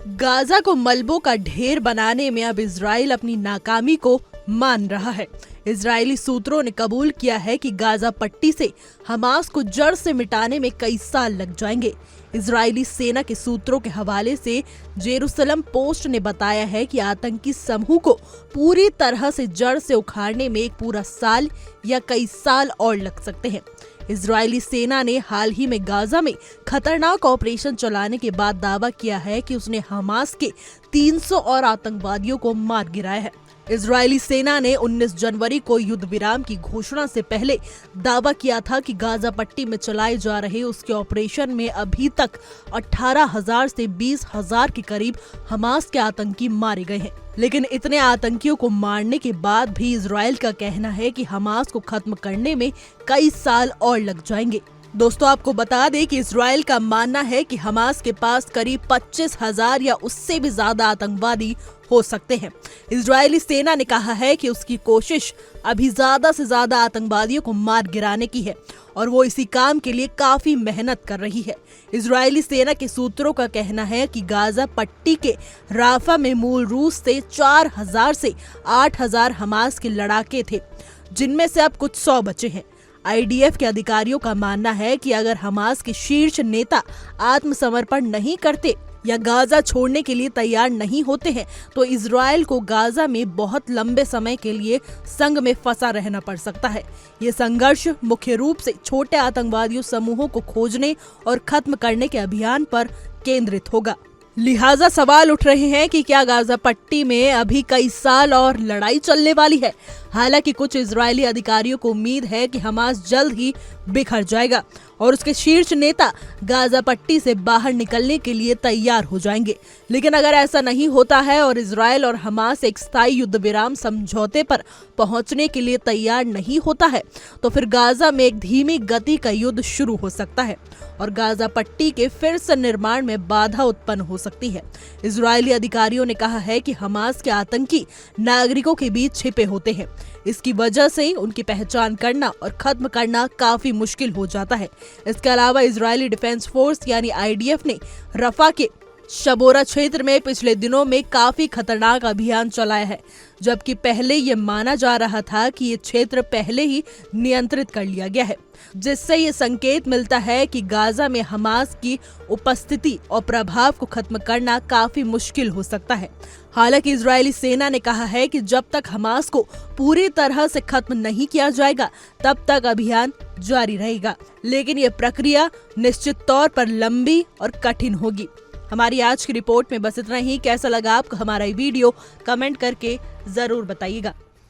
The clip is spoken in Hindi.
गाजा को मलबों का ढेर बनाने में अब इजराइल अपनी नाकामी को मान रहा है। इजरायली सूत्रों ने कबूल किया है कि गाजा पट्टी से हमास को जड़ से मिटाने में कई साल लग जाएंगे। इजरायली सेना के सूत्रों के हवाले से जेरूसलम पोस्ट ने बताया है कि आतंकी समूह को पूरी तरह से जड़ से उखाड़ने में एक पूरा साल या कई साल और लग सकते हैं। इजरायली सेना ने हाल ही में गाजा में खतरनाक ऑपरेशन चलाने के बाद दावा किया है कि उसने हमास के 300 और आतंकवादियों को मार गिराया है। इजरायली सेना ने 19 जनवरी को युद्ध विराम की घोषणा से पहले दावा किया था कि गाजा पट्टी में चलाए जा रहे उसके ऑपरेशन में अभी तक 18,000 से 20,000 के करीब हमास के आतंकी मारे गए हैं। लेकिन इतने आतंकियों को मारने के बाद भी इजराइल का कहना है कि हमास को खत्म करने में कई साल और लग जाएंगे। दोस्तों, आपको बता दें कि इजराइल का मानना है कि हमास के पास करीब 25,000 या उससे भी ज्यादा आतंकवादी हो सकते हैं। इजरायली सेना ने कहा है कि उसकी कोशिश अभी ज्यादा से ज्यादा आतंकवादियों को मार गिराने की है और वो इसी काम के लिए काफी मेहनत कर रही है। इजरायली सेना के सूत्रों का कहना है कि गाजा पट्टी के राफा में मूल रूस से 4,000 से 8,000 हमास के लड़ाके थे, जिनमें से अब कुछ 100 बचे हैं। आईडीएफ के अधिकारियों का मानना है कि अगर हमास के शीर्ष नेता आत्मसमर्पण नहीं करते या गाजा छोड़ने के लिए तैयार नहीं होते हैं तो इजराइल को गाजा में बहुत लंबे समय के लिए संघ में फंसा रहना पड़ सकता है। ये संघर्ष मुख्य रूप से छोटे आतंकवादियों समूहों को खोजने और खत्म करने के अभियान पर केंद्रित होगा। लिहाजा सवाल उठ रहे हैं कि क्या गाजा पट्टी में अभी कई साल और लड़ाई चलने वाली है। हालांकि कुछ इजरायली अधिकारियों को उम्मीद है कि हमास जल्द ही बिखर जाएगा और उसके शीर्ष नेता गाजा पट्टी से बाहर निकलने के लिए तैयार हो जाएंगे। लेकिन अगर ऐसा नहीं होता है और इजराइल और हमास एक स्थायी युद्ध विराम समझौते पर पहुंचने के लिए तैयार नहीं होता है तो फिर गाजा में एक धीमी गति का युद्ध शुरू हो सकता है और गाजा पट्टी के फिर से निर्माण में बाधा उत्पन्न हो सकती है। इजरायली अधिकारियों ने कहा है कि हमास के आतंकी नागरिकों के बीच छिपे होते हैं। इसकी वजह से उनकी पहचान करना और खत्म करना काफी मुश्किल हो जाता है। इसके अलावा इजरायली डिफेंस फोर्स यानी आईडीएफ ने रफा के शबोरा क्षेत्र में पिछले दिनों में काफी खतरनाक अभियान चलाया है, जबकि पहले ये माना जा रहा था कि ये क्षेत्र पहले ही नियंत्रित कर लिया गया है, जिससे ये संकेत मिलता है कि गाजा में हमास की उपस्थिति और प्रभाव को खत्म करना काफी मुश्किल हो सकता है। हालांकि इजरायली सेना ने कहा है कि जब तक हमास को पूरी तरह से खत्म नहीं किया जाएगा तब तक अभियान जारी रहेगा, लेकिन ये प्रक्रिया निश्चित तौर पर लंबी और कठिन होगी। हमारी आज की रिपोर्ट में बस इतना ही। कैसा लगा आपको हमारा ये वीडियो कमेंट करके जरूर बताइएगा।